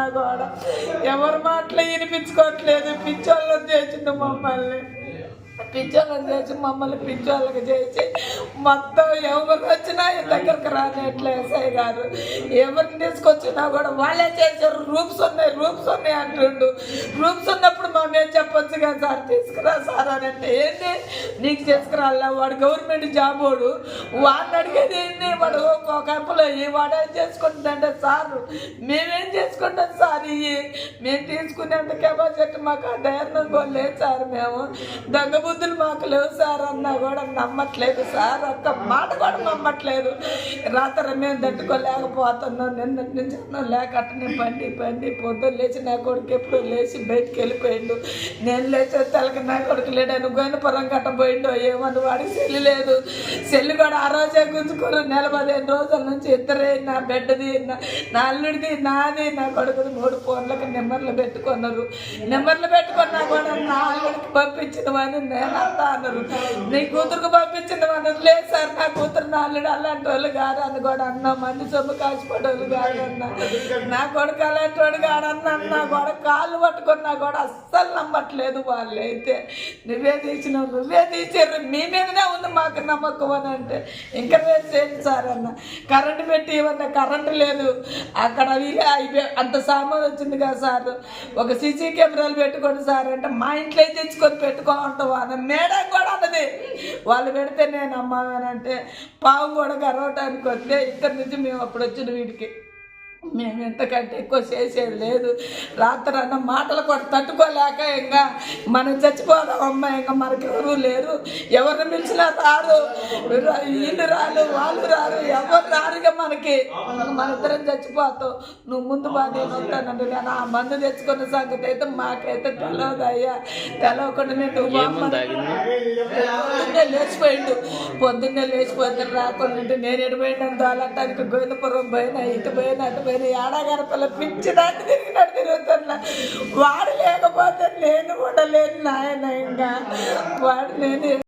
కూడా ఎవరి మాటలు వినిపించుకోవట్లేదు. పిచ్చోళ్ళని చేసిండు మమ్మల్ని, పిచ్చోళ్ళని చేసి మమ్మల్ని పిచ్చోళ్ళకి చేసి మొత్తం ఎవరు వచ్చినా దగ్గరకు రానట్లే. ఎస్ఐ గారు ఎవరిని తీసుకొచ్చినా కూడా వాళ్ళే చేశారు. రూమ్స్ ఉన్నాయి అంటుండు. రూమ్స్ ఉన్నప్పుడు మేము చెప్పొచ్చు కదా సార్, తీసుకురా సార్ అని అంటే ఏంటి నీకు తీసుకురాలా, వాడు గవర్నమెంట్ జాబ్ వాడు, వాడిని అడిగేది ఏంటి, వాడు ఒక ఎంప్లాయీ, వాడు ఏం చేసుకుంటుందంటే సార్ మేమేం చేసుకుంటాం సార్, మేము తీసుకునేంత కెపాసిటీ మాకు ఆ ధైర్యం కూడా లేదు సార్, మేము దొంగ బుద్ధులు మాకు లేవు సార్ అన్నా కూడా నమ్మట్లేదు సార్, ఒక్క మాట కూడా నమ్మట్లేదు. రాత్రి మేము తట్టుకోలేకపోతున్నాం. నిన్నటి నుంచి అన్నం లేక అట్టనే పండి పొద్దున్న లేచి నా కొడుకు ఎప్పుడు లేచి బయటికి వెళ్ళిపోయిండు. నేను లేచే తలకి నా కొడుకు లేడాను, గోయినపురం కట్టబోయిండు. ఏమన్నా వాడికి సెల్లు లేదు. సెల్లు కూడా ఆ రోజే గుంజుకోరు. 15 రోజుల నుంచి ఇద్దరే, నా బిడ్డది, నా అల్లుడిది, నాది, నా కొడుకుది 3 ఫోన్లకు నెంబర్లు పెట్టుకున్నారు. నెంబర్లు పెట్టుకున్నా కూడా నా అల్లుడికి పంపించినవని నేను అంతా అన్నారు. నీ కూతురుకు పంపించినవన్నారు. లేదు సార్ నా కూతురు నా అల్లుడు అలాంటి వాళ్ళు కాదు అని కూడా అన్నా. మంది సొమ్ము కాసిపడేవాళ్ళు కాదన్నా. నా కొడుకు అలాంటి వాడు కాడన్నా. నా కూడా కాళ్ళు పట్టుకున్నా కూడా అస్సలు నమ్మట్లేదు. వాళ్ళు అయితే నువ్వే తీసారు, మీ మీదనే ఉంది మాకు నమ్మకం అని అంటే ఇంకా చేయండి సార్ అన్న. కరెంటు పెట్టి ఇవన్నా, కరెంటు లేదు అక్కడ. అంత సామాన్ వచ్చింది కదా సార్, ఒక సీసీ కెమెరాలు పెట్టుకోండి సార్ అంటే మా ఇంట్లో తెచ్చుకొని పెట్టుకోమంటాం అన్న. మేడం కూడా అన్నది వాళ్ళు పెడితే నేను అమ్మానంటే పావు కూడా గర్వటానికి వస్తే ఇక్కడి నుంచి మేము అప్పుడు వచ్చిన వీడికి మేము ఎంతకంటే ఎక్కువ చేసేది లేదు. రాత్రి అన్న మాటలు కూడా తట్టుకోలేక ఇంకా మనం చచ్చిపోదామమ్మా, ఇంకా మనకెవరూ లేరు, ఎవరిని పిలిచినా రారు, వీళ్ళు రారు, వాళ్ళు రారు, ఎవరు రారుగా మనకి, మన ఇద్దరం చచ్చిపోతాం, నువ్వు ముందు బాగా వస్తానండి. నేను ఆ మందు తెచ్చుకున్న సంగతి అయితే మాకైతే తెలియదు అయ్యా. తెలవకుండా నేను పొద్దున్నే లేచిపోతే రాకుండా నేను ఎడిపోయినాను దోలంటానికి గోవిందపురం పోయినా, ఇటు పోయినా, అటు పోయినా, ఏడాగారి పిల్ల పిచ్చి దాన్ని తిరుగుతున్నా. వాడు లేకపోతే నేను కూడా లేను నాయన. ఇంకా వాడు నేను